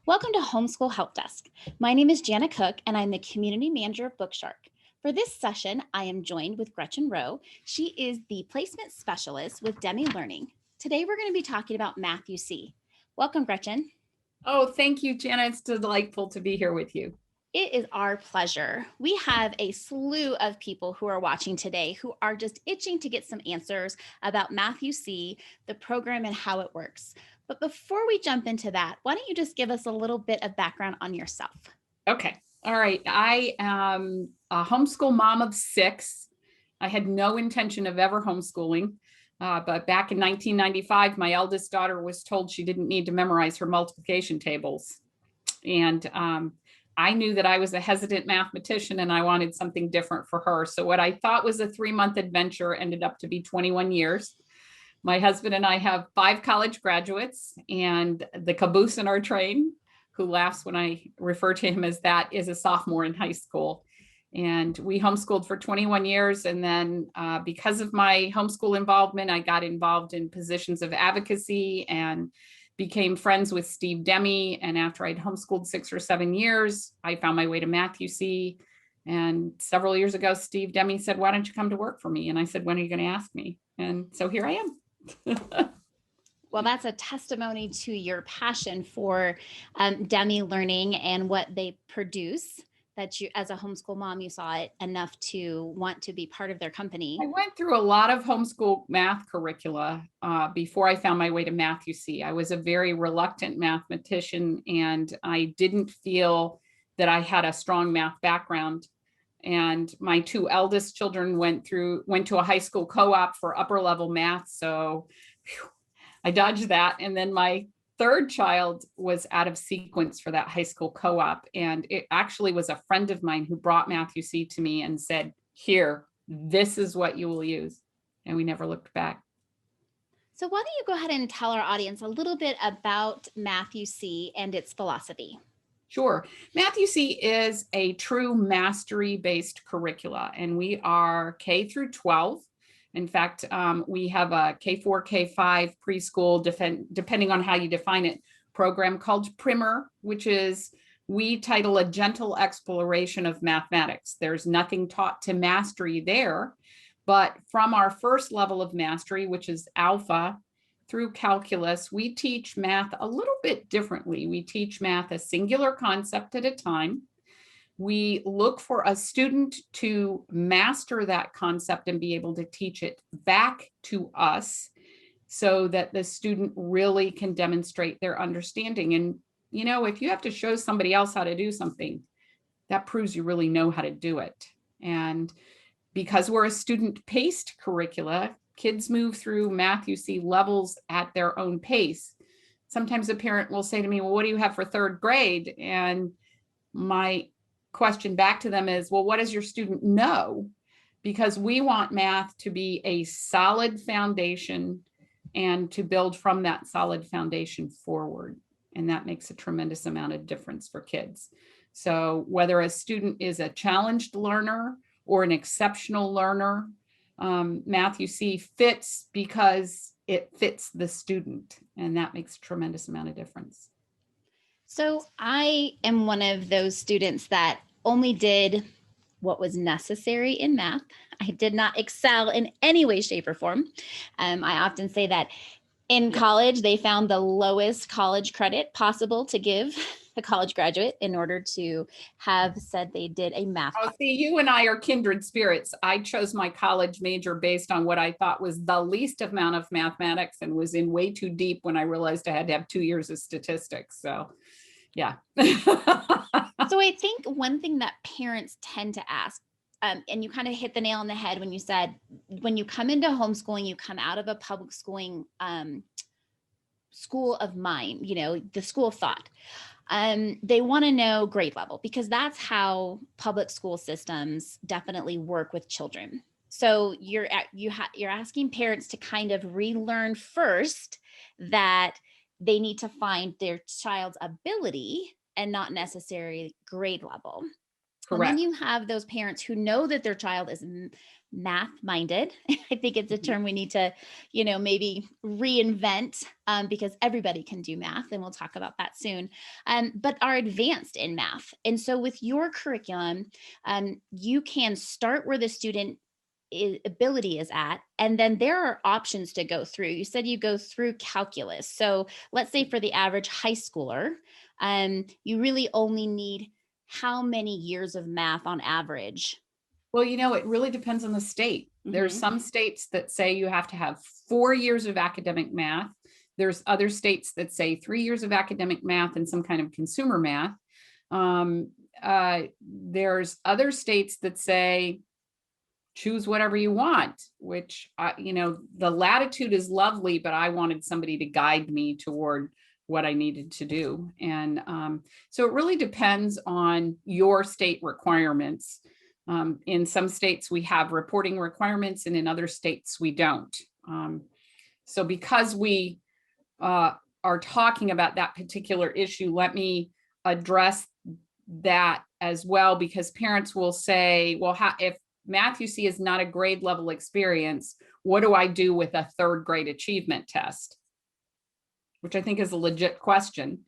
Welcome to Homeschool Help Desk. My name is Jana Cook, and I'm the Community Manager of Bookshark. For this session, I am joined with Gretchen Roe. She is the Placement Specialist with Demme Learning. Today, we're going to be talking about Math UC. Welcome, Gretchen. Oh, thank you, Jana. It's delightful to be here with you. It is our pleasure. We have a slew of people who are watching today who are just itching to get some answers about Math UC, the program, and how it works. But before we jump into that, why don't you just give us a little bit of background on yourself? Okay. All right. I am a homeschool mom of 6. I had no intention of ever homeschooling. But back in 1995, my eldest daughter was told she didn't need to memorize her multiplication tables. And I knew that I was a hesitant mathematician and I wanted something different for her. So what I thought was a 3-month adventure ended up to be 21 years. My husband and I have 5 college graduates, and the caboose in our train, who laughs when I refer to him as that, is a sophomore in high school. And we homeschooled for 21 years. And then because of my homeschool involvement, I got involved in positions of advocacy and became friends with Steve Demme. And after I'd homeschooled 6 or 7 years, I found my way to Math UC. And several years ago, Steve Demme said, "Why don't you come to work for me?" And I said, "When are you going to ask me?" And so here I am. Well, that's a testimony to your passion for Demme Learning and what they produce, that you, as a homeschool mom, you saw it enough to want to be part of their company. I went through a lot of homeschool math curricula before I found my way to Math UC. I was a very reluctant mathematician, and I didn't feel that I had a strong math background. And my 2 eldest children went to a high school co-op for upper level math. So I dodged that. And then my 3rd child was out of sequence for that high school co-op. And it actually was a friend of mine who brought Math UC to me and said, "Here, this is what you will use." And we never looked back. So why don't you go ahead and tell our audience a little bit about Math UC and its philosophy? Sure. Math UC is a true mastery-based curricula, and we are K through 12. In fact, we have a K4, K5 preschool, depending on how you define it, program called Primer, which is, we title, a gentle exploration of mathematics. There's nothing taught to mastery there, but from our first level of mastery, which is Alpha, through calculus, we teach math a little bit differently. We teach math a singular concept at a time. We look for a student to master that concept and be able to teach it back to us so that the student really can demonstrate their understanding. And, you know, if you have to show somebody else how to do something, that proves you really know how to do it. And because we're a student-paced curricula, kids move through Math UC levels at their own pace. Sometimes a parent will say to me, "Well, what do you have for 3rd grade?" And my question back to them is, "Well, what does your student know?" Because we want math to be a solid foundation and to build from that solid foundation forward. And that makes a tremendous amount of difference for kids. So whether a student is a challenged learner or an exceptional learner, Math UC fits because it fits the student, and that makes a tremendous amount of difference. So I am one of those students that only did what was necessary in math. I did not excel in any way, shape, or form. I often say that in college, they found the lowest college credit possible to give a college graduate in order to have said they did a math class. Oh, see, you and I are kindred spirits. I chose my college major based on what I thought was the least amount of mathematics, and was in way too deep when I realized I had to have 2 years of statistics. So, yeah. So I think one thing that parents tend to ask, and you kind of hit the nail on the head when you said, when you come into homeschooling, you come out of a public schooling school of mind, you know, the school of thought. They want to know grade level, because that's how public school systems definitely work with children. So you're asking parents to kind of relearn first that they need to find their child's ability and not necessarily grade level. And then Correct. you have those parents who know that their child is math minded. I think it's a Mhm. term we need to, maybe reinvent, because everybody can do math, and we'll talk about that soon. But are advanced in math. And so with your curriculum, you can start where the student ability is at, and then there are options to go through. You said you go through calculus. So let's say for the average high schooler, you really only need how many years of math on average? Well, it really depends on the state. There's Hmm. some states that say you have to have 4 years of academic math. There's other states that say 3 years of academic math and some kind of consumer math. There's other states that say choose whatever you want, which, the latitude is lovely, but I wanted somebody to guide me toward what I needed to do. And so it really depends on your state requirements. In some states, we have reporting requirements, and in other states, we don't. So because we are talking about that particular issue, let me address that as well, because parents will say, well, if math UC is not a grade level experience, what do I do with a third grade achievement test? Which I think is a legit question.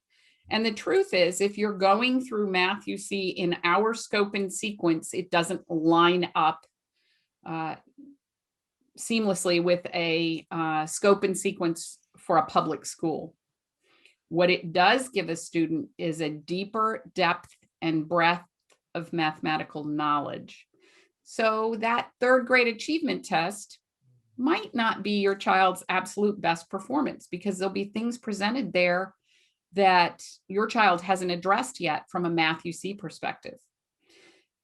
And the truth is, if you're going through math UC in our scope and sequence, it doesn't line up seamlessly with a scope and sequence for a public school. What it does give a student is a deeper depth and breadth of mathematical knowledge. So that third grade achievement test might not be your child's absolute best performance, because there'll be things presented there that your child hasn't addressed yet from a math UC perspective.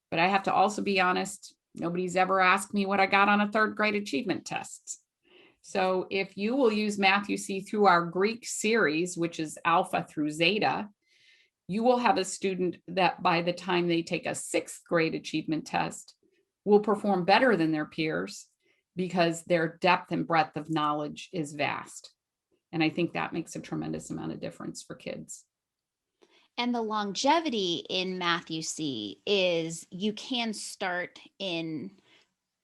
But I have to also be honest, nobody's ever asked me what I got on a third grade achievement test. So if you will use math UC through our Greek series, which is alpha through zeta, you will have a student that by the time they take a sixth grade achievement test will perform better than their peers, because their depth and breadth of knowledge is vast. And I think that makes a tremendous amount of difference for kids. And the longevity in math you see is you can start in,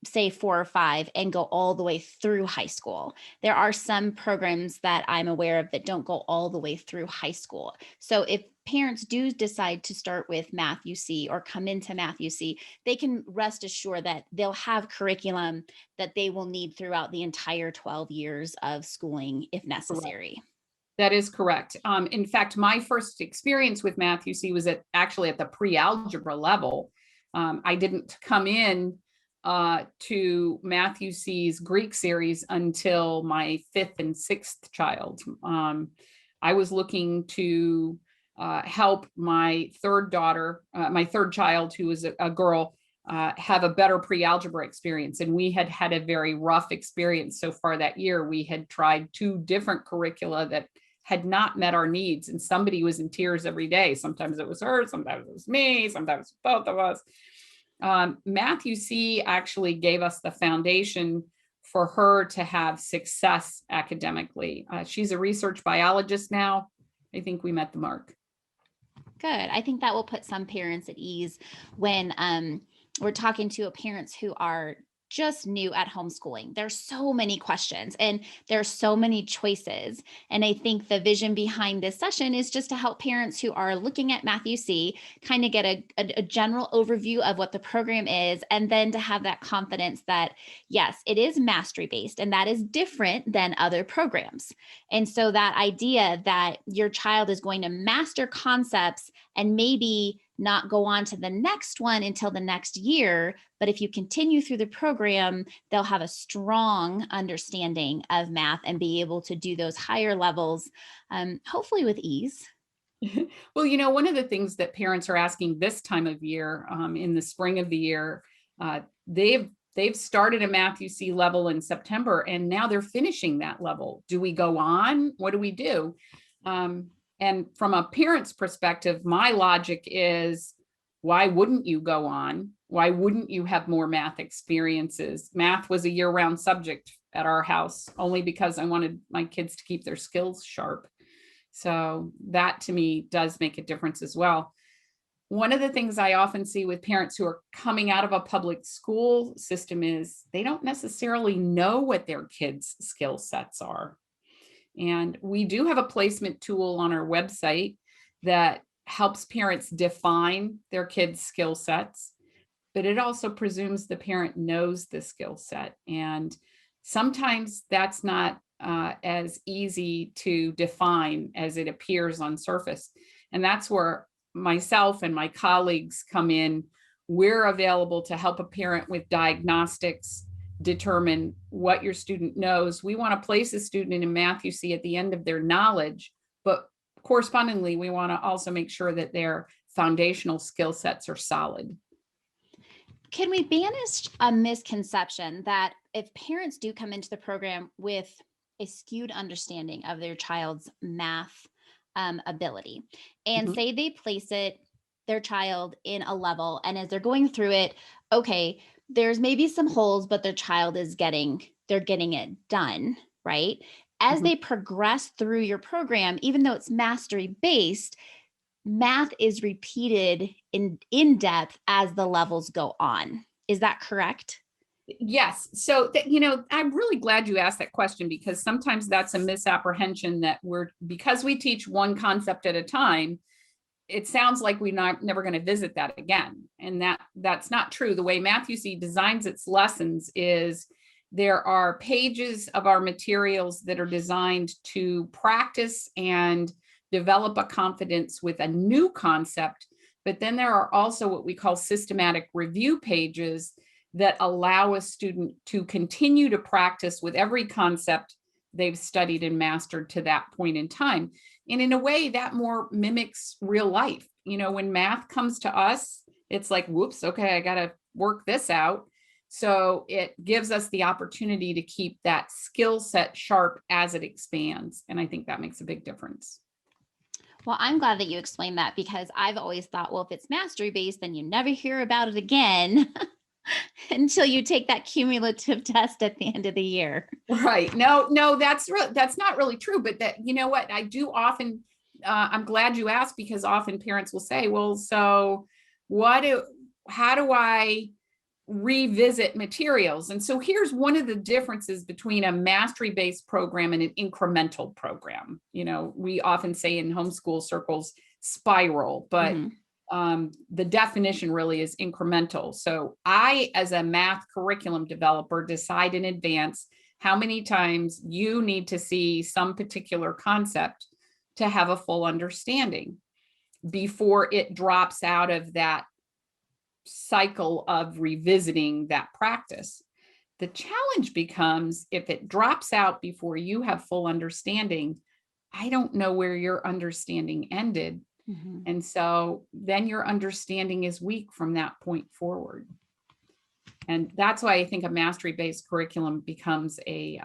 say, 4 or 5 and go all the way through high school. There are some programs that I'm aware of that don't go all the way through high school. So if parents do decide to start with math UC or come into math UC, they can rest assured that they'll have curriculum that they will need throughout the entire 12 years of schooling if Correct. necessary. That is correct. In fact, my first experience with math UC was actually at the pre-algebra level. I didn't come in to math UC's Greek series until my 5th and 6th child. I was looking to help my third daughter, my third child, who was a girl, have a better pre-algebra experience. And we had had a very rough experience so far that year. We had tried 2 different curricula that had not met our needs, and somebody was in tears every day. Sometimes it was her, sometimes it was me, sometimes both of us. Math UC actually gave us the foundation for her to have success academically. She's a research biologist now. I think we met the mark. Good. I think that will put some parents at ease when we're talking to parents who are just new at homeschooling. There's so many questions and there's so many choices. And I think the vision behind this session is just to help parents who are looking at Math UC kind of get a general overview of what the program is, and then to have that confidence that, yes, it is mastery based and that is different than other programs. And so that idea that your child is going to master concepts and maybe not go on to the next one until the next year, but if you continue through the program, they'll have a strong understanding of math and be able to do those higher levels, hopefully with ease. Well, one of the things that parents are asking this time of year, in the spring of the year, they've started a math UC level in September, and now they're finishing that level. Do we go on? What do we do? And from a parent's perspective, my logic is, why wouldn't you go on? Why wouldn't you have more math experiences? Math was a year-round subject at our house, only because I wanted my kids to keep their skills sharp. So that to me does make a difference as well. One of the things I often see with parents who are coming out of a public school system is they don't necessarily know what their kids' skill sets are. And we do have a placement tool on our website that helps parents define their kids' skill sets, but it also presumes the parent knows the skill set. And sometimes that's not as easy to define as it appears on surface. And that's where myself and my colleagues come in. We're available to help a parent with diagnostics, determine what your student knows. We want to place a student in math, you see, at the end of their knowledge, but correspondingly, we want to also make sure that their foundational skill sets are solid. Can we banish a misconception that if parents do come into the program with a skewed understanding of their child's math ability and Mhm. say they place their child in a level, and as they're going through it, okay, there's maybe some holes, but their child is they're getting it done, right? As Mhm. they progress through your program, even though it's mastery based, math is repeated in depth as the levels go on. Is that correct? Yes. So, I'm really glad you asked that question, because sometimes that's a misapprehension that because we teach one concept at a time, it sounds like we're never going to visit that again. And that's not true. The way Math UC designs its lessons is there are pages of our materials that are designed to practice and develop a confidence with a new concept. But then there are also what we call systematic review pages that allow a student to continue to practice with every concept they've studied and mastered to that point in time. And in a way that more mimics real life. When math comes to us, it's like, whoops, okay, I got to work this out. So it gives us the opportunity to keep that skill set sharp as it expands. And I think that makes a big difference. Well, I'm glad that you explained that, because I've always thought, well, if it's mastery based, then you never hear about it again until you take that cumulative test at the end of the year. Right. No, that's not really true. But what I do often, I'm glad you asked, because often parents will say, well, so how do I revisit materials? And so here's one of the differences between a mastery-based program and an incremental program. We often say in homeschool circles, spiral, but Mhm. the definition really is incremental. So I, as a math curriculum developer, decide in advance how many times you need to see some particular concept to have a full understanding before it drops out of that cycle of revisiting that practice. The challenge becomes if it drops out before you have full understanding, I don't know where your understanding ended. Mhm. And so then your understanding is weak from that point forward. And that's why I think a mastery-based curriculum becomes a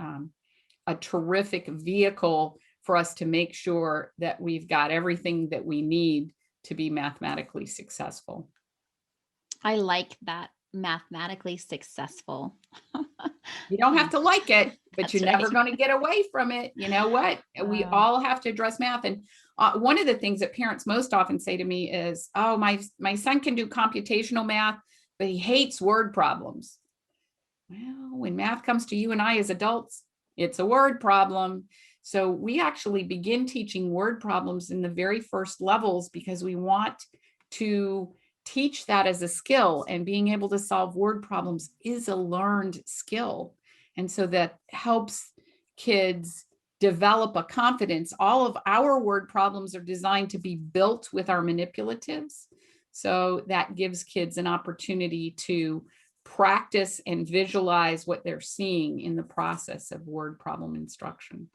terrific vehicle for us to make sure that we've got everything that we need to be mathematically successful. I like that, mathematically successful. You don't have to like it, but That's you're never right. going to get away from it. You know what? We all have to address math. And one of the things that parents most often say to me is, oh, my son can do computational math, but he hates word problems. Well, when math comes to you and I as adults, it's a word problem. So we actually begin teaching word problems in the very first levels because we want to teach that as a skill, and being able to solve word problems is a learned skill. And so that helps kids develop a confidence. All of our word problems are designed to be built with our manipulatives. So that gives kids an opportunity to practice and visualize what they're seeing in the process of word problem instruction.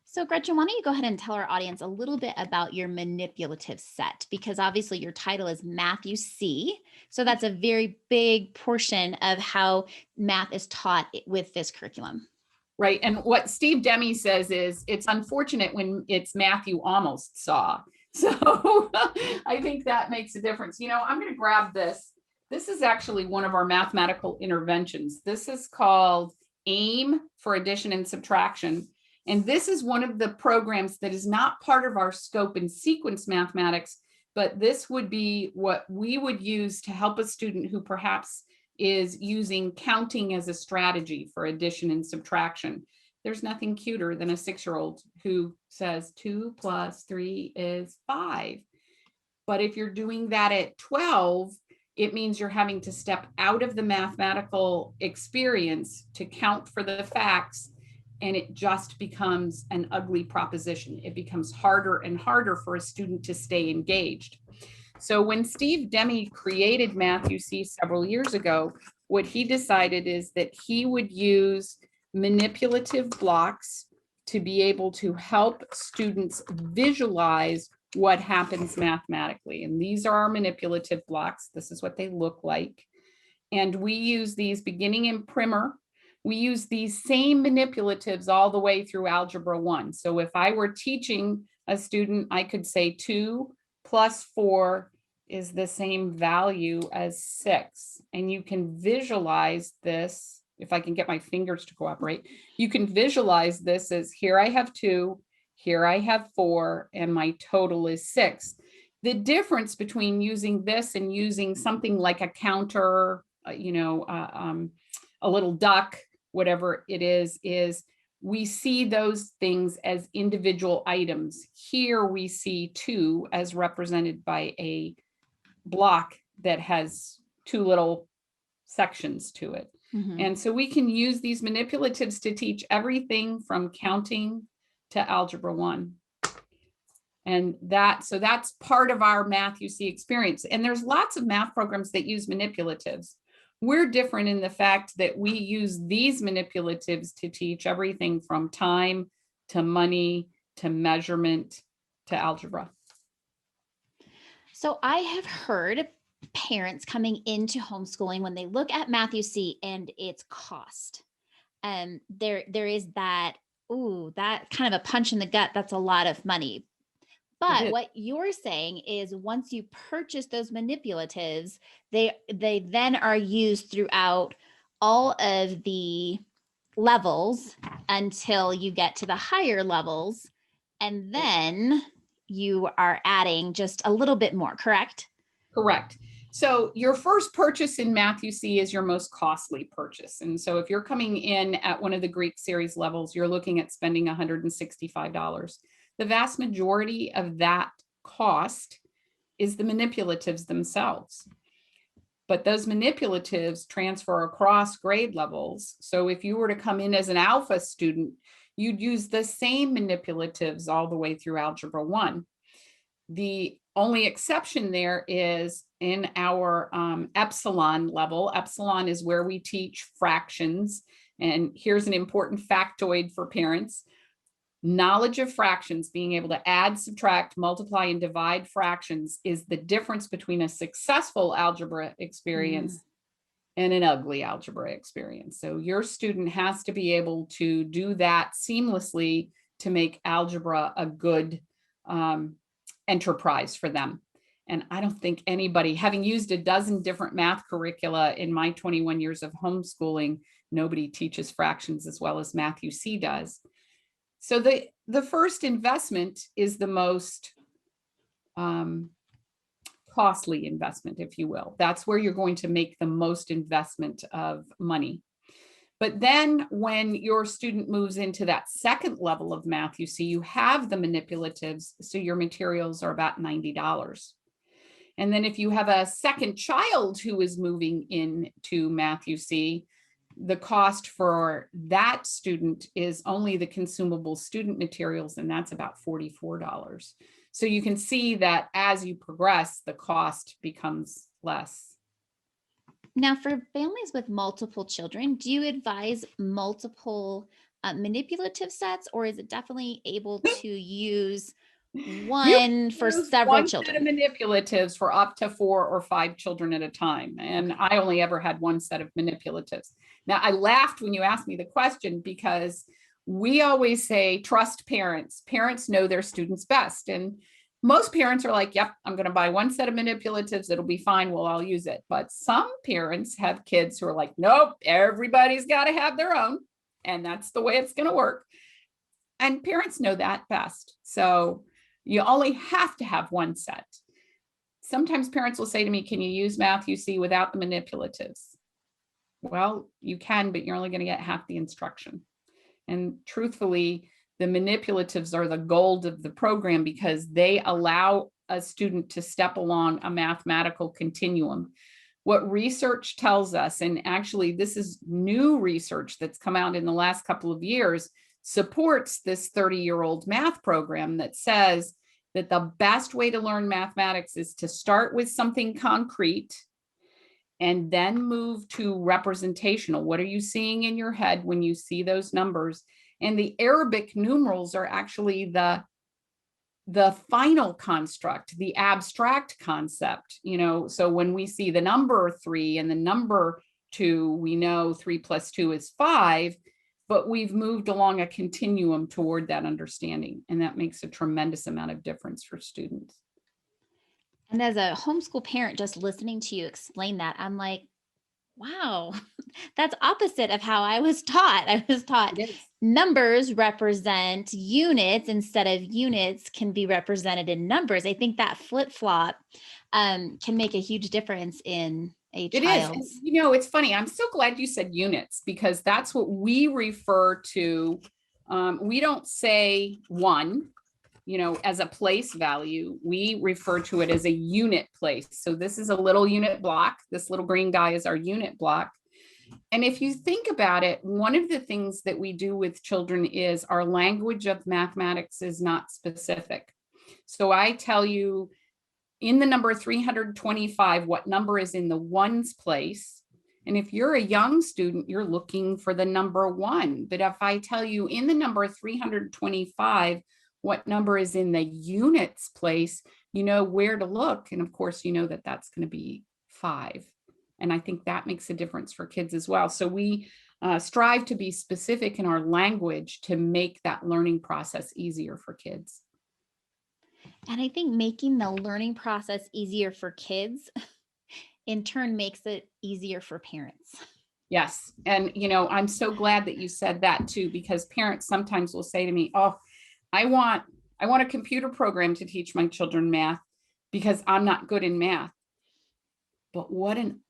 So, Gretchen, why don't you go ahead and tell our audience a little bit about your manipulative set? Because obviously your title is Math UC. So that's a very big portion of how math is taught with this curriculum. Right. And what Steve Demme says is it's unfortunate when it's math you almost saw. So I think that makes a difference. I'm going to grab this. This is actually one of our mathematical interventions. This is called AIM for addition and subtraction. And this is one of the programs that is not part of our scope and sequence mathematics, but this would be what we would use to help a student who perhaps is using counting as a strategy for addition and subtraction. There's nothing cuter than a 6-year-old who says 2 + 3 is 5. But if you're doing that at 12, it means you're having to step out of the mathematical experience to count for the facts, and it just becomes an ugly proposition. It becomes harder and harder for a student to stay engaged. So when Steve Demme created Math UC several years ago, what he decided is that he would use manipulative blocks to be able to help students visualize what happens mathematically. And these are our manipulative blocks. This is what they look like. And we use these beginning in primer. We use these same manipulatives all the way through Algebra 1. So if I were teaching a student, I could say 2 + 4 is the same value as 6. And you can visualize this. If I can get my fingers to cooperate, you can visualize this as here I have 2, here I have 4, and my total is 6. The difference between using this and using something like a counter, a little duck, whatever it is we see those things as individual items. Here we see 2 as represented by a block that has 2 little sections to it. Mhm. And so we can use these manipulatives to teach everything from counting to Algebra 1. And so that's part of our Math UC experience. And there's lots of math programs that use manipulatives. We're different in the fact that we use these manipulatives to teach everything from time to money to measurement to algebra. So I have heard parents coming into homeschooling when they look at Math UC and its cost. There is that, ooh, that kind of a punch in the gut. That's a lot of money. But what you're saying is once you purchase those manipulatives, they then are used throughout all of the levels until you get to the higher levels. And then you are adding just a little bit more, correct? Correct. So your first purchase in Math UC is your most costly purchase. And so if you're coming in at one of the Greek series levels, you're looking at spending $165. The vast majority of that cost is the manipulatives themselves. But those manipulatives transfer across grade levels. So if you were to come in as an alpha student, you'd use the same manipulatives all the way through Algebra 1. The only exception there is in our epsilon level. Epsilon is where we teach fractions. And here's an important factoid for parents. Knowledge of fractions, being able to add, subtract, multiply, and divide fractions is the difference between a successful algebra experience and an ugly algebra experience. So your student has to be able to do that seamlessly to make algebra a good enterprise for them. And I don't think anybody, having used a dozen different math curricula in my 21 years of homeschooling, nobody teaches fractions as well as Math UC does. So the first investment is the most costly investment, if you will. That's where you're going to make the most investment of money. But then when your student moves into that second level of Math UC, you have the manipulatives, so your materials are about $90. And then if you have a second child who is moving into Math UC, the cost for that student is only the consumable student materials, and that's about $44. So you can see that as you progress, the cost becomes less. Now, for families with multiple children, do you advise multiple manipulative sets, or is it definitely able to use one for several children? Set of manipulatives for up to 4 or 5 children at a time. And I only ever had one set of manipulatives. Now, I laughed when you asked me the question because we always say, trust parents. Parents know their students best. And most parents are like, yep, I'm going to buy one set of manipulatives. It'll be fine. We'll all use it. But some parents have kids who are like, nope, everybody's got to have their own. And that's the way it's going to work. And parents know that best. So you only have to have one set. sometimes parents will say to me, can you use math UC without the manipulatives? Well, you can, but you're only going to get half the instruction. And truthfully, the manipulatives are the gold of the program because they allow a student to step along a mathematical continuum. What research tells us, and actually this is new research that's come out in the last couple of years, supports this 30-year-old math program that says that the best way to learn mathematics is to start with something concrete and then move to representational. What are you seeing in your head when you see those numbers? And the Arabic numerals are actually the final construct, the abstract concept, so when we see the number 3 and the number 2, we know 3 plus 2 is 5, but we've moved along a continuum toward that understanding. And that makes a tremendous amount of difference for students. And as a homeschool parent, just listening to you explain that, I'm like, wow, that's opposite of how I was taught. I was taught numbers represent units instead of units can be represented in numbers. I think that flip-flop can make a huge difference in a child's. It is. It's funny. I'm so glad you said units because that's what we refer to. We don't say one, as a place value. We refer to it as a unit place. So this is a little unit block. This little green guy is our unit block. And if you think about it, one of the things that we do with children is our language of mathematics is not specific. So I tell you in the number 325, what number is in the ones place. And if you're a young student, you're looking for the number 1. But if I tell you in the number 325, what number is in the units place, you know where to look. And of course, you know that that's going to be 5. And I think that makes a difference for kids as well. So we strive to be specific in our language to make that learning process easier for kids. And I think making the learning process easier for kids in turn makes it easier for parents. Yes. And, I'm so glad that you said that too, because parents sometimes will say to me, oh, I want a computer program to teach my children math because I'm not good in math. But what an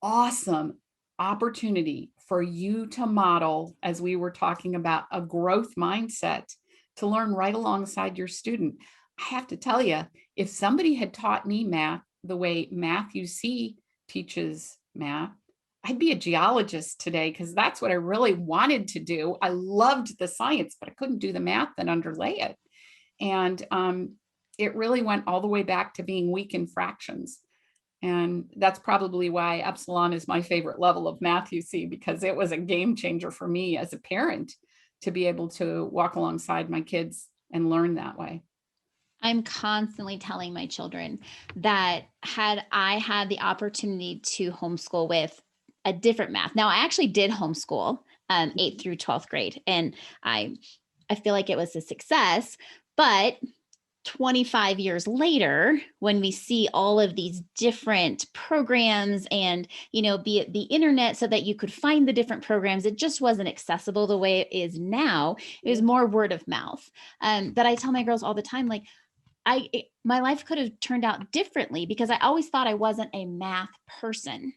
awesome opportunity for you to model, as we were talking about, a growth mindset to learn right alongside your student. I have to tell you, if somebody had taught me math the way Math UC teaches math, I'd be a geologist today because that's what I really wanted to do. I loved the science, but I couldn't do the math that underlay it. And it really went all the way back to being weak in fractions. And that's probably why epsilon is my favorite level of Math UC, because it was a game changer for me as a parent to be able to walk alongside my kids and learn that way. I'm constantly telling my children that had I had the opportunity to homeschool with a different math. Now, I actually did homeschool 8th through 12th grade, and I feel like it was a success. But 25 years later, when we see all of these different programs and, be it the internet so that you could find the different programs, it just wasn't accessible the way it is now. It was more word of mouth. But I tell my girls all the time, like, my life could have turned out differently because I always thought I wasn't a math person.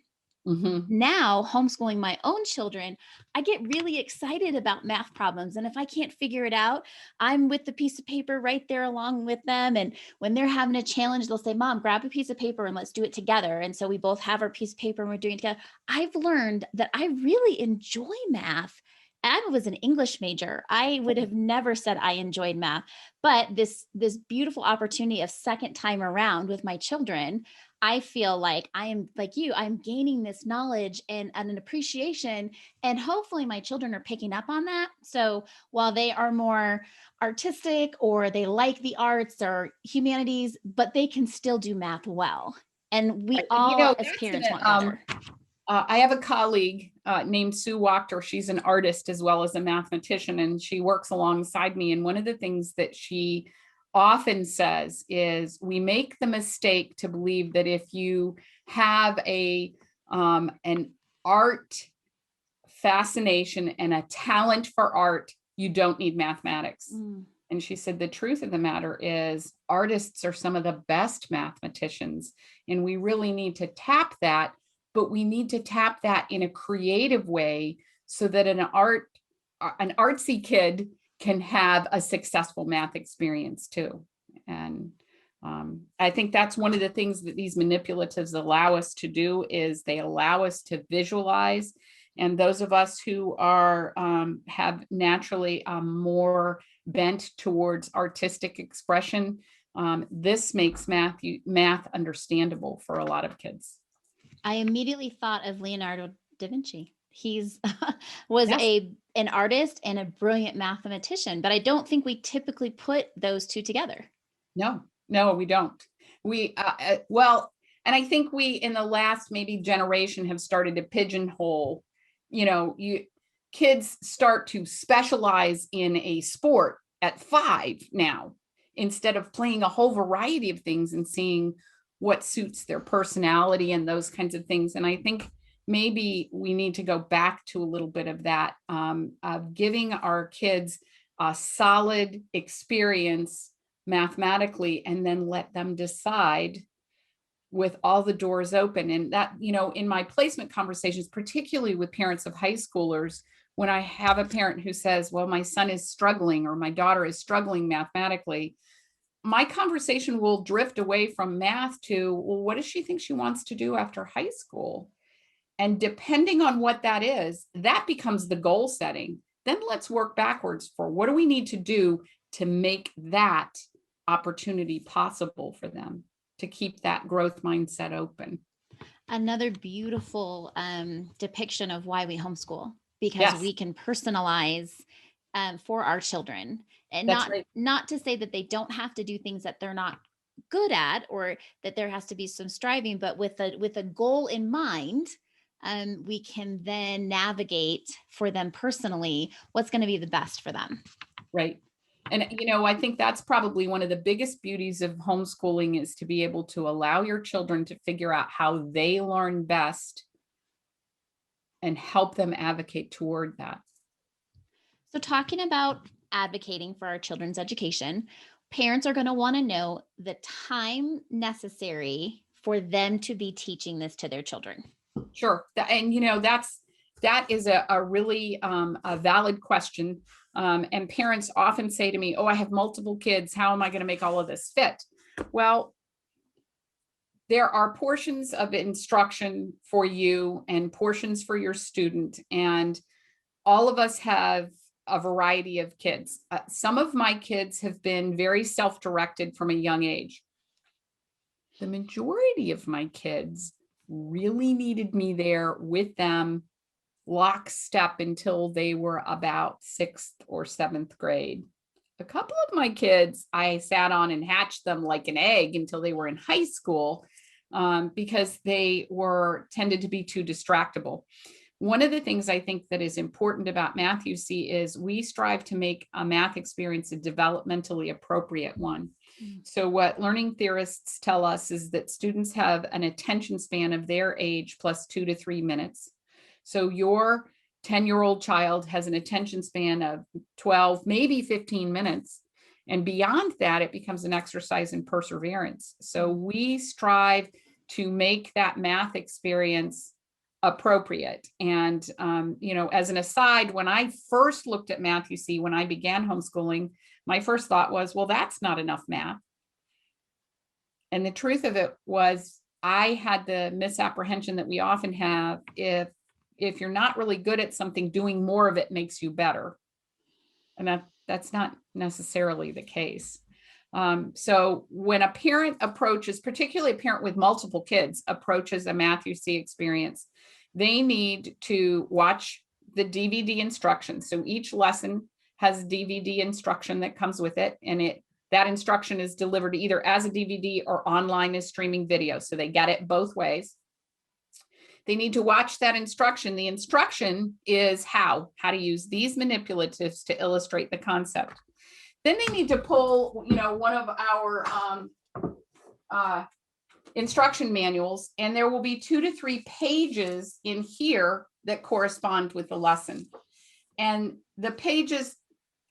Mm-hmm. Now, homeschooling my own children, I get really excited about math problems. And if I can't figure it out, I'm with the piece of paper right there along with them. And when they're having a challenge, they'll say, Mom, grab a piece of paper and let's do it together. And so we both have our piece of paper and we're doing it together. I've learned that I really enjoy math. I was an English major. I would have never said I enjoyed math, but this beautiful opportunity of second time around with my children, I feel like I am like you, I'm gaining this knowledge and an appreciation, and hopefully my children are picking up on that. So while they are more artistic or they like the arts or humanities, but they can still do math well. And we all as parents want better. I have a colleague named Sue Wachter. She's an artist as well as a mathematician, and she works alongside me. And one of the things that she often says is we make the mistake to believe that if you have an art fascination and a talent for art, you don't need mathematics. And she said, the truth of the matter is artists are some of the best mathematicians, and we really need to tap that, but we need to tap that in a creative way so that an artsy kid can have a successful math experience too. And I think that's one of the things that these manipulatives allow us to do, is they allow us to visualize. And those of us who are have naturally more bent towards artistic expression, this makes math understandable for a lot of kids. I immediately thought of Leonardo da Vinci. He's was Yes. an artist and a brilliant mathematician, but I don't think we typically put those two together. No, we don't. And I think we in the last maybe generation have started to pigeonhole, kids start to specialize in a sport at 5 now, instead of playing a whole variety of things and seeing what suits their personality and those kinds of things. And I think maybe we need to go back to a little bit of that, of giving our kids a solid experience mathematically, and then let them decide with all the doors open. And that, in my placement conversations, particularly with parents of high schoolers, when I have a parent who says, well, my son is struggling or my daughter is struggling mathematically, my conversation will drift away from math to, well, what does she think she wants to do after high school? And depending on what that is, that becomes the goal setting. Then let's work backwards for what do we need to do to make that opportunity possible for them, to keep that growth mindset open. Another beautiful depiction of why we homeschool, because Yes, we can personalize for our children, and that's right. not to say that they don't have to do things that they're not good at, or that there has to be some striving, but with a goal in mind, we can then navigate for them personally what's going to be the best for them. Right. And, I think that's probably one of the biggest beauties of homeschooling, is to be able to allow your children to figure out how they learn best and help them advocate toward that. So, talking about advocating for our children's education, parents are going to want to know the time necessary for them to be teaching this to their children. Sure. And, that is a really a valid question. And parents often say to me, oh, I have multiple kids. How am I going to make all of this fit? Well, there are portions of instruction for you and portions for your student. And all of us have a variety of kids. Some of my kids have been very self-directed from a young age. The majority of my kids really needed me there with them lockstep until they were about 6th or 7th grade. A couple of my kids, I sat on and hatched them like an egg until they were in high school, because they tended to be too distractible. One of the things I think that is important about math, you see, is we strive to make a math experience a developmentally appropriate one. So what learning theorists tell us is that students have an attention span of their age plus 2 to 3 minutes. So your 10-year-old child has an attention span of 12, maybe 15 minutes. And beyond that, it becomes an exercise in perseverance. So we strive to make that math experience appropriate. And, as an aside, when I first looked at math, you see, when I began homeschooling, my first thought was, well, that's not enough math. And the truth of it was, I had the misapprehension that we often have, if you're not really good at something, doing more of it makes you better. And that's not necessarily the case. So when a parent approaches, particularly a parent with multiple kids, approaches a Math UC experience, they need to watch the DVD instructions. So each lesson has DVD instruction that comes with it, and that instruction is delivered either as a DVD or online as streaming video. So they get it both ways. They need to watch that instruction. The instruction is how to use these manipulatives to illustrate the concept. Then they need to pull, one of our instruction manuals, and there will be 2 to 3 pages in here that correspond with the lesson. And the pages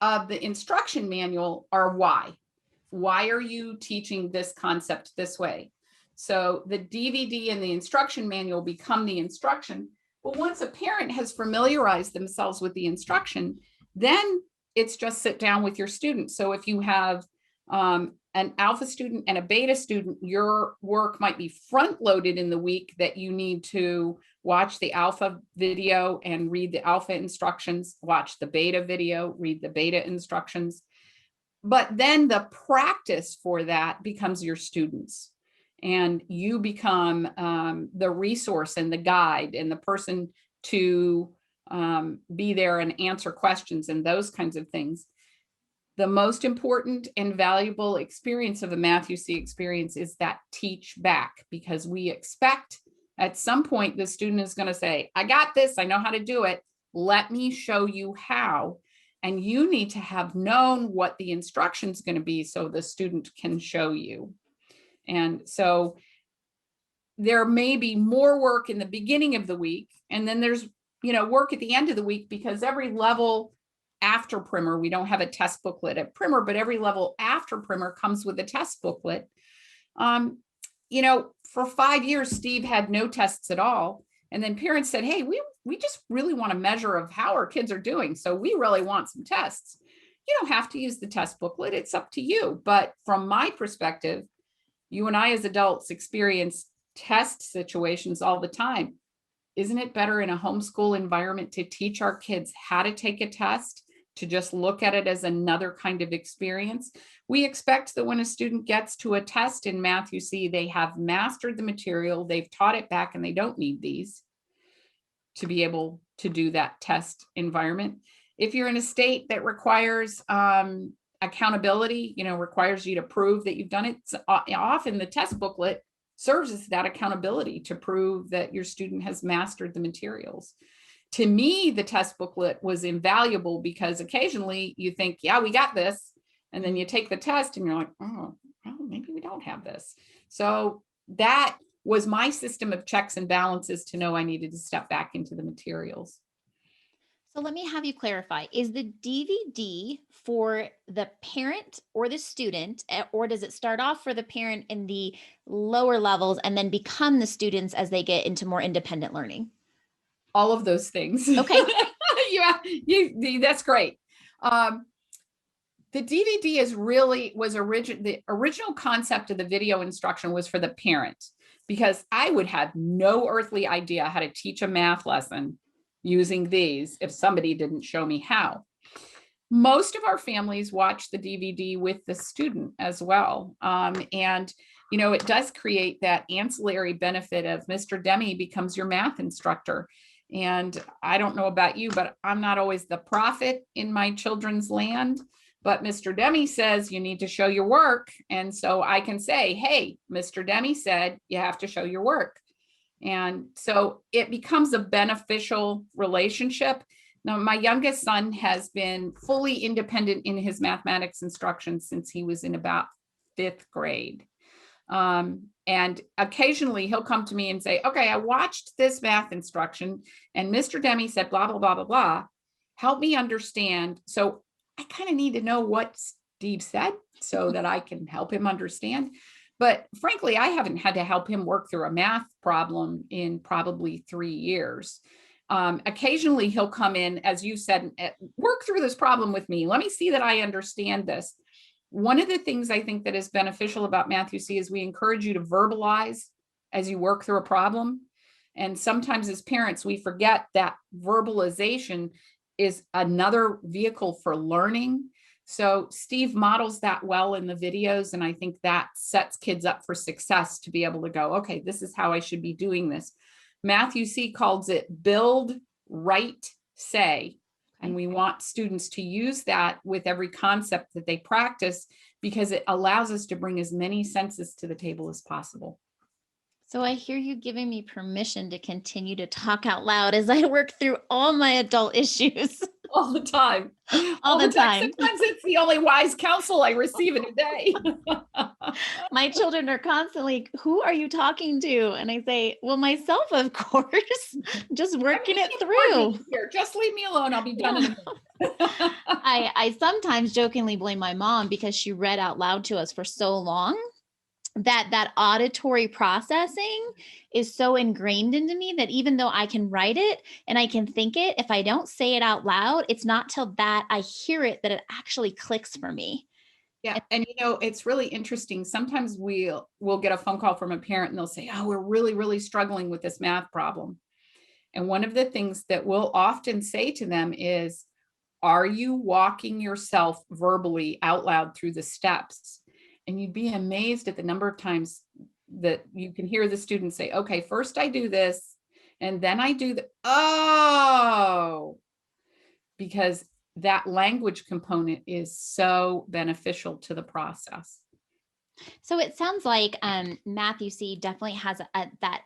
of the instruction manual are why. Why are you teaching this concept this way? So the DVD and the instruction manual become the instruction. But once a parent has familiarized themselves with the instruction, then it's just sit down with your student. So if you have an alpha student and a beta student, your work might be front loaded in the week that you need to watch the alpha video and read the alpha instructions, watch the beta video, read the beta instructions. But then the practice for that becomes your students, and you become the resource and the guide and the person to be there and answer questions and those kinds of things. The most important and valuable experience of the Math U See experience is that teach back, because we expect at some point the student is going to say, I got this, I know how to do it. Let me show you how. And you need to have known what the instruction is going to be so the student can show you. And so there may be more work in the beginning of the week, and then there's, work at the end of the week, because every level after primer, we don't have a test booklet at primer, but every level after primer comes with a test booklet. For 5 years, Steve had no tests at all. And then parents said, hey, we just really want a measure of how our kids are doing. So we really want some tests. You don't have to use the test booklet. It's up to you. But from my perspective, you and I as adults experience test situations all the time. Isn't it better in a homeschool environment to teach our kids how to take a test, to just look at it as another kind of experience? We expect that when a student gets to a test in Math U See, they have mastered the material, they've taught it back, and they don't need these to be able to do that test environment. If you're in a state that requires accountability, requires you to prove that you've done it, often the test booklet serves as that accountability to prove that your student has mastered the materials. To me, the test booklet was invaluable because occasionally you think, yeah, we got this. And then you take the test and you're like, oh, well, maybe we don't have this. So that was my system of checks and balances to know I needed to step back into the materials. So let me have you clarify. Is the DVD for the parent or the student, or does it start off for the parent in the lower levels and then become the students as they get into more independent learning? All of those things. Okay. That's great. The DVD the original concept of the video instruction was for the parent, because I would have no earthly idea how to teach a math lesson using these if somebody didn't show me how. Most of our families watch the DVD with the student as well. And it does create that ancillary benefit of Mr. Demme becomes your math instructor. And I don't know about you, but I'm not always the prophet in my children's land. But Mr. Demme says you need to show your work. And so I can say, hey, Mr. Demme said you have to show your work. And so it becomes a beneficial relationship. Now, my youngest son has been fully independent in his mathematics instruction since he was in about 5th grade. And occasionally he'll come to me and say, okay, I watched this math instruction and Mr. Demme said, blah, blah, blah, blah, blah. Help me understand. So I kind of need to know what Steve said so that I can help him understand. But frankly, I haven't had to help him work through a math problem in probably 3 years. Occasionally he'll come in, as you said, work through this problem with me. Let me see that I understand this. One of the things I think that is beneficial about Math U See is we encourage you to verbalize as you work through a problem. And sometimes as parents, we forget that verbalization is another vehicle for learning. So Steve models that well in the videos. And I think that sets kids up for success to be able to go, okay, this is how I should be doing this. Math U See calls it build, write, say. And we want students to use that with every concept that they practice because it allows us to bring as many senses to the table as possible. So I hear you giving me permission to continue to talk out loud as I work through all my adult issues All the time. all All the the time. time. Sometimes it's the only wise counsel I receive in a day. My children are constantly, who are you talking to? And I say, well, myself, of course, just working it through. Here, just leave me alone. I'll be done in a minute. I sometimes jokingly blame my mom because she read out loud to us for so long that auditory processing is so ingrained into me that even though I can write it and I can think it, if I don't say it out loud, it's not till that I hear it that it actually clicks for me. Yeah. And it's really interesting. Sometimes we'll get a phone call from a parent and they'll say, oh, we're really, really struggling with this math problem. And one of the things that we'll often say to them is, are you walking yourself verbally out loud through the steps? And you'd be amazed at the number of times that you can hear the student say, okay, first I do this, and then I do the, oh, because that language component is so beneficial to the process. So it sounds like math, you see, definitely has that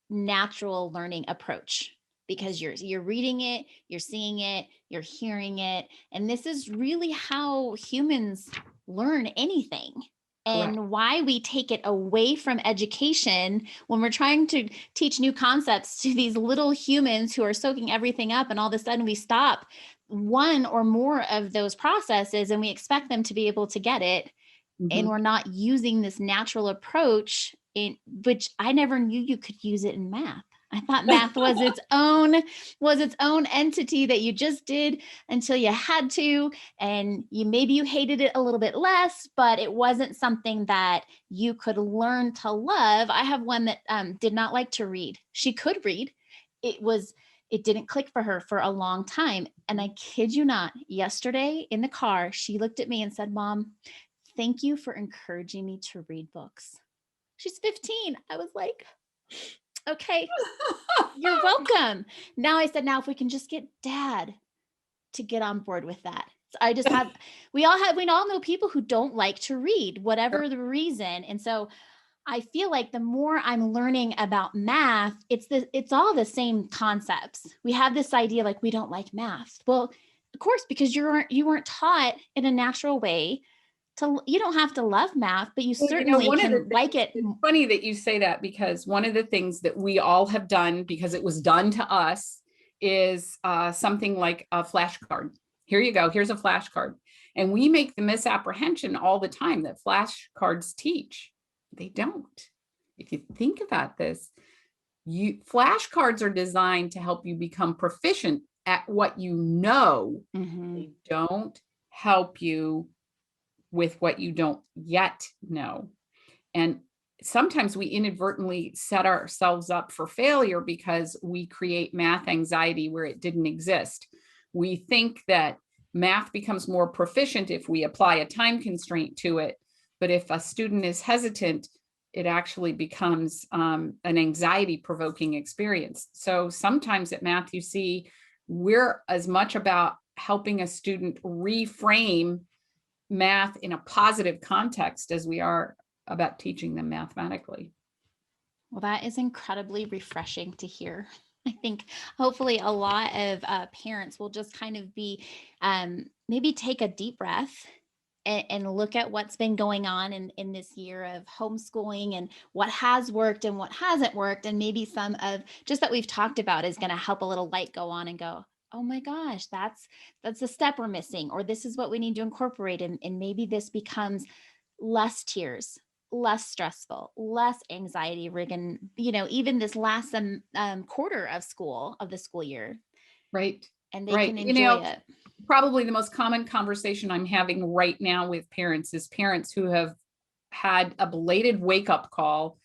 natural learning approach because you're reading it, you're seeing it, you're hearing it, and this is really how humans learn anything. Correct. And why we take it away from education when we're trying to teach new concepts to these little humans who are soaking everything up, and all of a sudden we stop one or more of those processes and we expect them to be able to get it, and we're not using this natural approach in which I never knew you could use it in math. I thought math was its own entity that you just did until you had to, and maybe you hated it a little bit less, but it wasn't something that you could learn to love. I have one that did not like to read. She could read. It didn't click for her for a long time. And I kid you not, yesterday in the car, she looked at me and said, Mom, thank you for encouraging me to read books. She's 15. I was like, okay, you're welcome. Now I said, now if we can just get Dad to get on board with that. So I just have, we all know people who don't like to read, whatever the reason. And so I feel like the more I'm learning about math, it's all the same concepts. We have this idea like we don't like math. Well, of course, because you weren't taught in a natural way. You don't have to love math, but you certainly can like it. It's funny that you say that, because one of the things that we all have done, because it was done to us, is something like a flashcard. Here you go. Here's a flashcard. And we make the misapprehension all the time that flashcards teach. They don't. If you think about this, flashcards are designed to help you become proficient at what you know. They don't help you with what you don't yet know. And sometimes we inadvertently set ourselves up for failure because we create math anxiety where it didn't exist. We think that math becomes more proficient if we apply a time constraint to it. But if a student is hesitant, it actually becomes an anxiety provoking experience. So sometimes at Math, you see, we're as much about helping a student reframe math in a positive context as we are about teaching them mathematically. Well, that is incredibly refreshing to hear. I think hopefully a lot of parents will just kind of be maybe take a deep breath and look at what's been going on in this year of homeschooling and what has worked and what hasn't worked. And maybe some of just that we've talked about is going to help a little light go on and go, oh my gosh, that's a step we're missing, or this is what we need to incorporate. And maybe this becomes less tears, less stressful, less anxiety ridden, even this last quarter of the school year. Right. And they can enjoy it. Probably the most common conversation I'm having right now with parents is parents who have had a belated wake-up call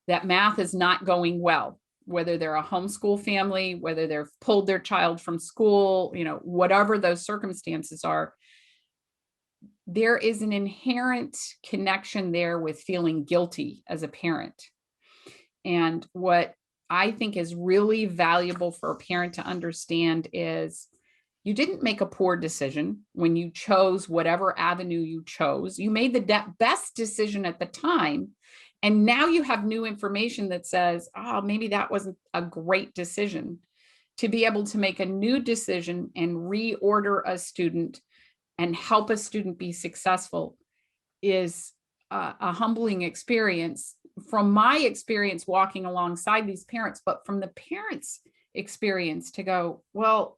that math is not going well, whether they're a homeschool family, whether they've pulled their child from school, whatever those circumstances are. There is an inherent connection there with feeling guilty as a parent. And what I think is really valuable for a parent to understand is you didn't make a poor decision when you chose whatever avenue you chose. You made the best decision at the time. And now you have new information that says, oh, maybe that wasn't a great decision. To be able to make a new decision and reorder a student and help a student be successful is a humbling experience from my experience walking alongside these parents, but from the parents' experience to go, well,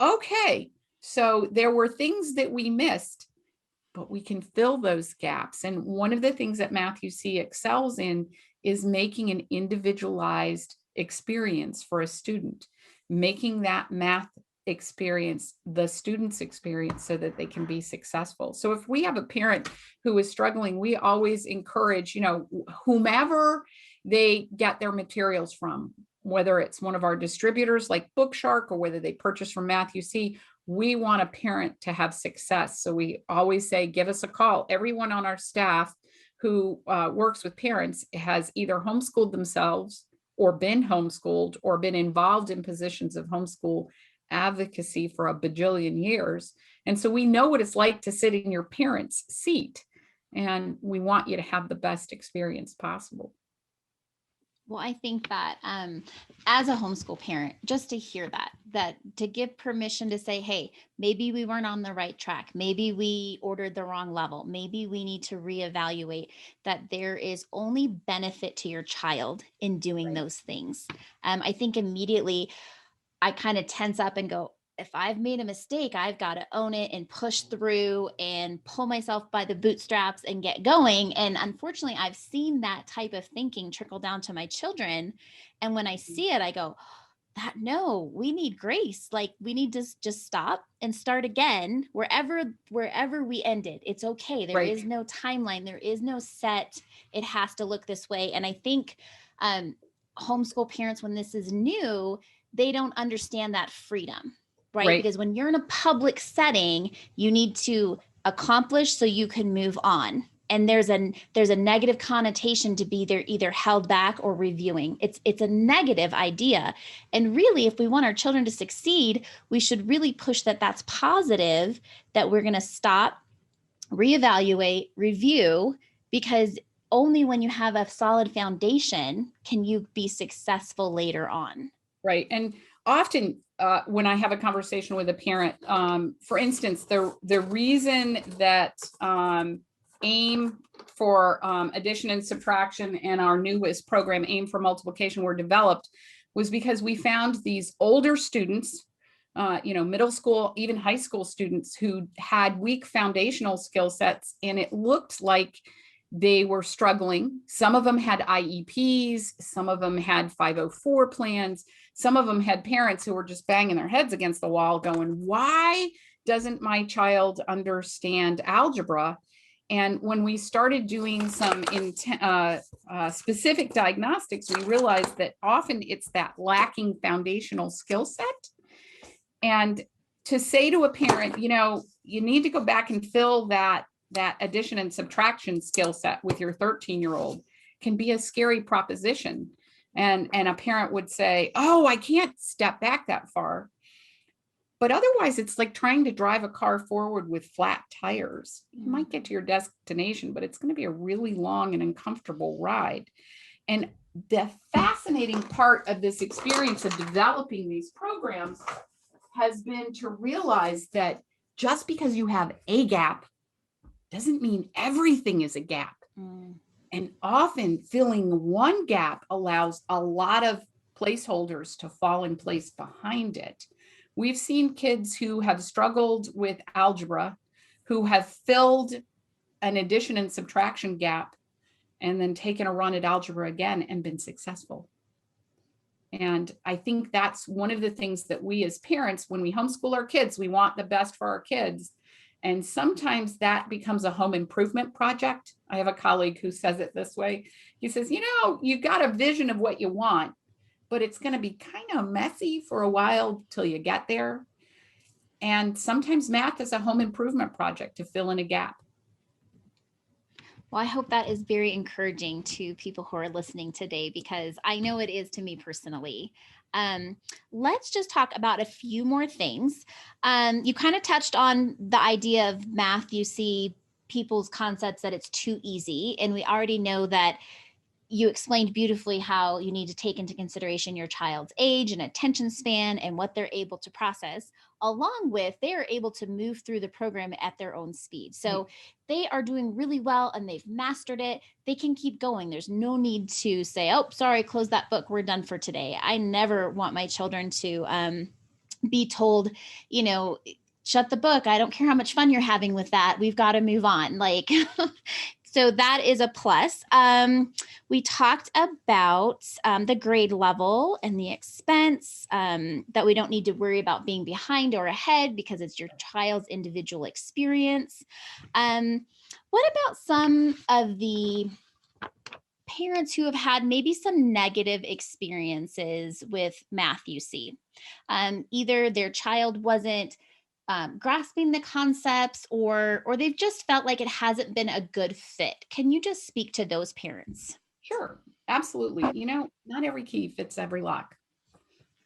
okay, so there were things that we missed, but we can fill those gaps. And one of the things that Matthew C. excels in is making an individualized experience for a student, making that math experience the student's experience so that they can be successful. So if we have a parent who is struggling, we always encourage, whomever they get their materials from, whether it's one of our distributors like Bookshark or whether they purchase from Matthew C., we want a parent to have success. So we always say, give us a call. Everyone on our staff who works with parents has either homeschooled themselves or been homeschooled or been involved in positions of homeschool advocacy for a bajillion years. And so we know what it's like to sit in your parents' seat, and we want you to have the best experience possible. Well, I think that as a homeschool parent, just to hear that to give permission to say, hey, maybe we weren't on the right track. Maybe we ordered the wrong level. Maybe we need to reevaluate, that there is only benefit to your child in doing those things. I think immediately I kind of tense up and go, if I've made a mistake, I've got to own it and push through and pull myself by the bootstraps and get going. And unfortunately, I've seen that type of thinking trickle down to my children. And when I see it, I go, no, we need grace. Like, we need to just stop and start again wherever we ended. It's okay. There is no timeline. There is no set, it has to look this way. And I think homeschool parents, when this is new, they don't understand that freedom. Right? Because when you're in a public setting, you need to accomplish so you can move on. And there's a negative connotation to be there, either held back or reviewing. It's a negative idea. And really, if we want our children to succeed, we should really push that's positive, that we're going to stop, reevaluate, review, because only when you have a solid foundation can you be successful later on. Right. And often when I have a conversation with a parent, for instance, the reason that AIM for addition and subtraction and our newest program, AIM for multiplication, were developed was because we found these older students, middle school, even high school students who had weak foundational skill sets, and it looked like they were struggling. Some of them had IEPs, some of them had 504 plans, some of them had parents who were just banging their heads against the wall going, why doesn't my child understand algebra? And when we started doing some specific diagnostics, we realized that often it's that lacking foundational skill set. And to say to a parent, you need to go back and fill that addition and subtraction skill set with your 13-year-old can be a scary proposition. And a parent would say, oh, I can't step back that far. But otherwise, it's like trying to drive a car forward with flat tires. You might get to your destination, but it's going to be a really long and uncomfortable ride. And the fascinating part of this experience of developing these programs has been to realize that just because you have a gap doesn't mean everything is a gap. And often filling one gap allows a lot of placeholders to fall in place behind it. We've seen kids who have struggled with algebra, who have filled an addition and subtraction gap, and then taken a run at algebra again and been successful. And I think that's one of the things that we as parents, when we homeschool our kids, we want the best for our kids. And sometimes that becomes a home improvement project. I have a colleague who says it this way. He says, you've got a vision of what you want, but it's going to be kind of messy for a while till you get there. And sometimes math is a home improvement project to fill in a gap. Well, I hope that is very encouraging to people who are listening today, because I know it is to me personally. Let's just talk about a few more things. You kind of touched on the idea of math. You see people's concepts that it's too easy. And we already know that you explained beautifully how you need to take into consideration your child's age and attention span and what they're able to process, along with they are able to move through the program at their own speed. So they are doing really well and they've mastered it. They can keep going. There's no need to say, oh, sorry, close that book. We're done for today. I never want my children to be told, you know, shut the book. I don't care how much fun you're having with that. We've got to move on. Like, so that is a plus. We talked about the grade level and the expense, that we don't need to worry about being behind or ahead because it's your child's individual experience. What about some of the parents who have had maybe some negative experiences with math, you see? Either their child wasn't grasping the concepts, or they've just felt like it hasn't been a good fit. Can you just speak to those parents? Sure, absolutely. Not every key fits every lock.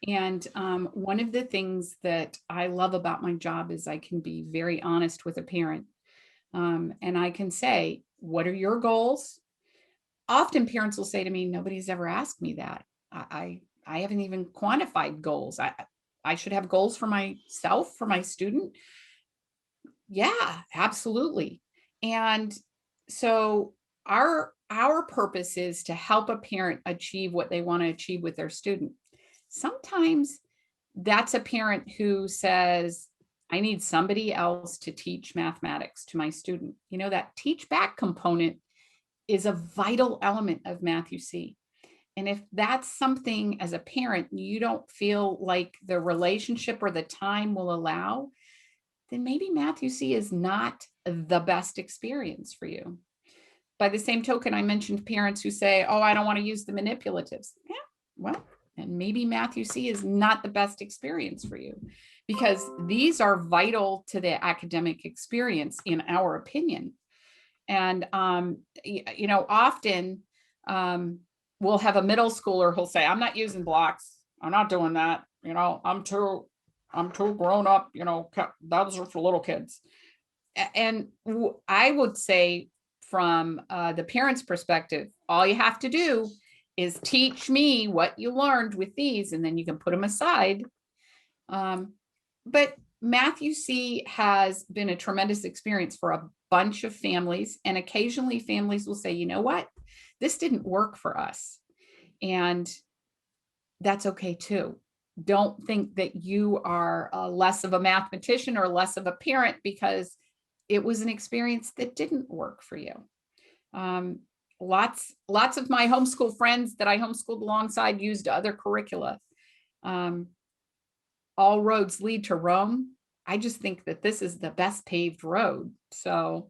And one of the things that I love about my job is I can be very honest with a parent. And I can say, what are your goals? Often parents will say to me, nobody's ever asked me that. I haven't even quantified goals. I should have goals for myself, for my student. Yeah, absolutely. And so our purpose is to help a parent achieve what they want to achieve with their student. Sometimes that's a parent who says, I need somebody else to teach mathematics to my student. That teach back component is a vital element of Math UC. And if that's something as a parent you don't feel like the relationship or the time will allow, then maybe Math UC is not the best experience for you. By the same token, I mentioned parents who say, oh, I don't want to use the manipulatives. Yeah, well, and maybe Math UC is not the best experience for you, because these are vital to the academic experience, in our opinion. And, often we'll have a middle schooler who'll say, I'm not using blocks. I'm not doing that. I'm too grown up, those are for little kids. And I would say, from the parent's perspective, all you have to do is teach me what you learned with these, and then you can put them aside. But Math UC has been a tremendous experience for a bunch of families, and occasionally families will say, you know what, this didn't work for us. And that's okay too. Don't think that you are less of a mathematician or less of a parent because it was an experience that didn't work for you. Lots of my homeschool friends that I homeschooled alongside used other curricula. All roads lead to Rome. I just think that this is the best paved road. So,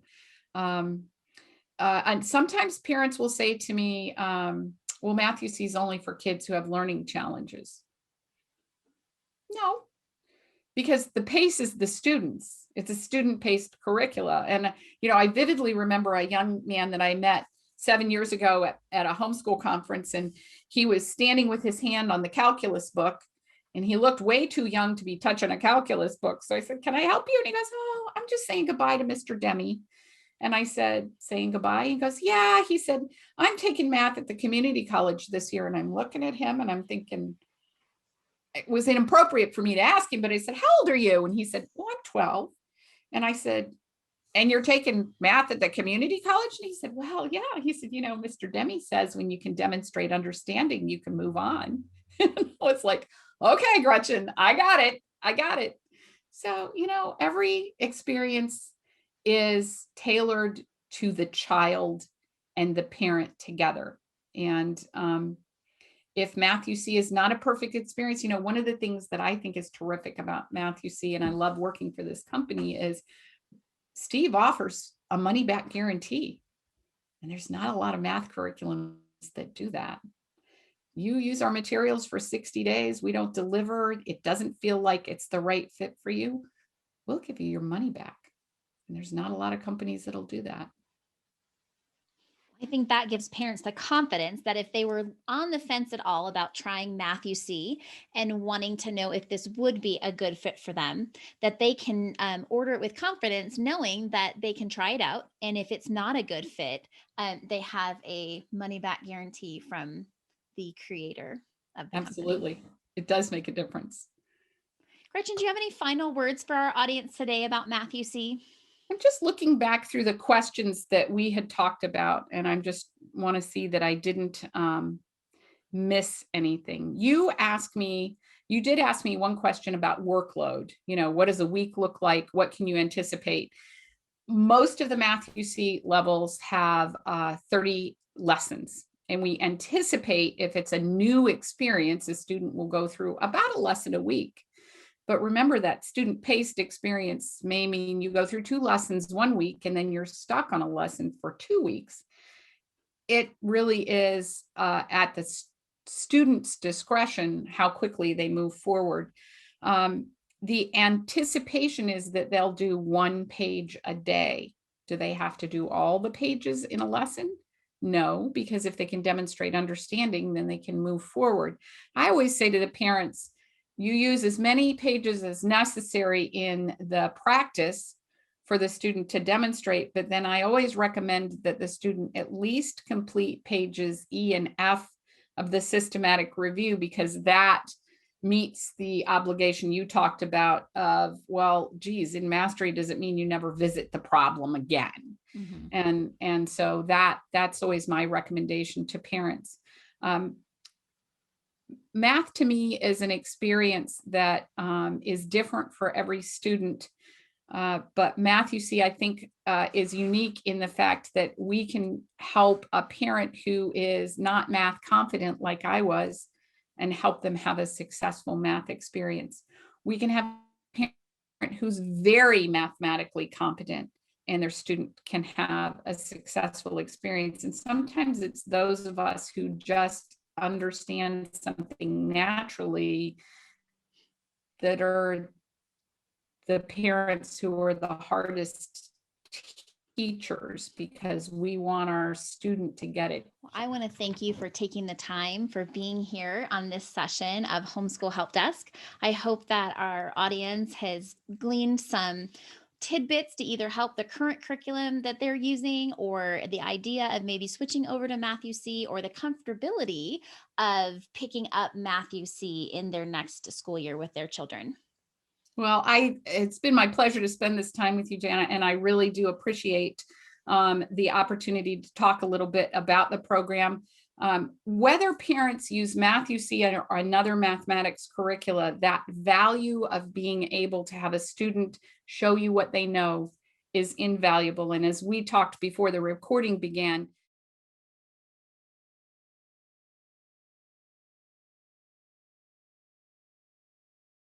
and sometimes parents will say to me, well, Math UC is only for kids who have learning challenges. No, because the pace is the students. It's a student-paced curricula. And, I vividly remember a young man that I met 7 years ago at a homeschool conference, and he was standing with his hand on the calculus book, and he looked way too young to be touching a calculus book. So I said, can I help you? And he goes, oh, I'm just saying goodbye to Mr. Demme. And I said, saying goodbye? He goes, yeah. He said, I'm taking math at the community college this year. And I'm looking at him and I'm thinking, it was inappropriate for me to ask him, but I said, how old are you? And he said, well, I'm 12. And I said, and you're taking math at the community college? And he said, well, yeah. He said, Mr. Demme says when you can demonstrate understanding, you can move on. It's like, okay, Gretchen, I got it. So, every experience is tailored to the child and the parent together. And if Math UC is not a perfect experience, one of the things that I think is terrific about Math UC, and I love working for this company, is Steve offers a money back guarantee. And there's not a lot of math curriculums that do that. You use our materials for 60 days, we don't deliver, it doesn't feel like it's the right fit for you, we'll give you your money back. And there's not a lot of companies that'll do that. I think that gives parents the confidence that if they were on the fence at all about trying Math UC and wanting to know if this would be a good fit for them, that they can order it with confidence, knowing that they can try it out. And if it's not a good fit, they have a money back guarantee from the creator of the company. Absolutely. It does make a difference. Gretchen, do you have any final words for our audience today about Math UC? I'm just looking back through the questions that we had talked about, and I just want to see that I didn't miss anything. You did ask me one question about workload. What does a week look like? What can you anticipate? Most of the Math UC levels have 30 lessons. And we anticipate if it's a new experience, a student will go through about a lesson a week. But remember that student-paced experience may mean you go through 2 lessons 1 week and then you're stuck on a lesson for 2 weeks. It really is at the student's discretion how quickly they move forward. The anticipation is that they'll do 1 page a day. Do they have to do all the pages in a lesson? No, because if they can demonstrate understanding, then they can move forward. I always say to the parents, you use as many pages as necessary in the practice for the student to demonstrate, but then I always recommend that the student at least complete pages E and F of the systematic review, because that meets the obligation you talked about of, well, geez, in mastery, does it mean you never visit the problem again? Mm-hmm. And so that's always my recommendation to parents. Math to me is an experience that is different for every student. But Math UC, I think, is unique in the fact that we can help a parent who is not math confident like I was and help them have a successful math experience. We can have a parent who's very mathematically competent and their student can have a successful experience. And sometimes it's those of us who just understand something naturally that are the parents who are the hardest teachers, because we want our student to get it. I want to thank you for taking the time for being here on this session of Homeschool Help Desk. I hope that our audience has gleaned some tidbits to either help the current curriculum that they're using, or the idea of maybe switching over to Math UC, or the comfortability of picking up Math UC in their next school year with their children. Well, it's been my pleasure to spend this time with you, Jana, and I really do appreciate the opportunity to talk a little bit about the program. Whether parents use Math UC or another mathematics curricula, that value of being able to have a student show you what they know is invaluable. And as we talked before the recording began,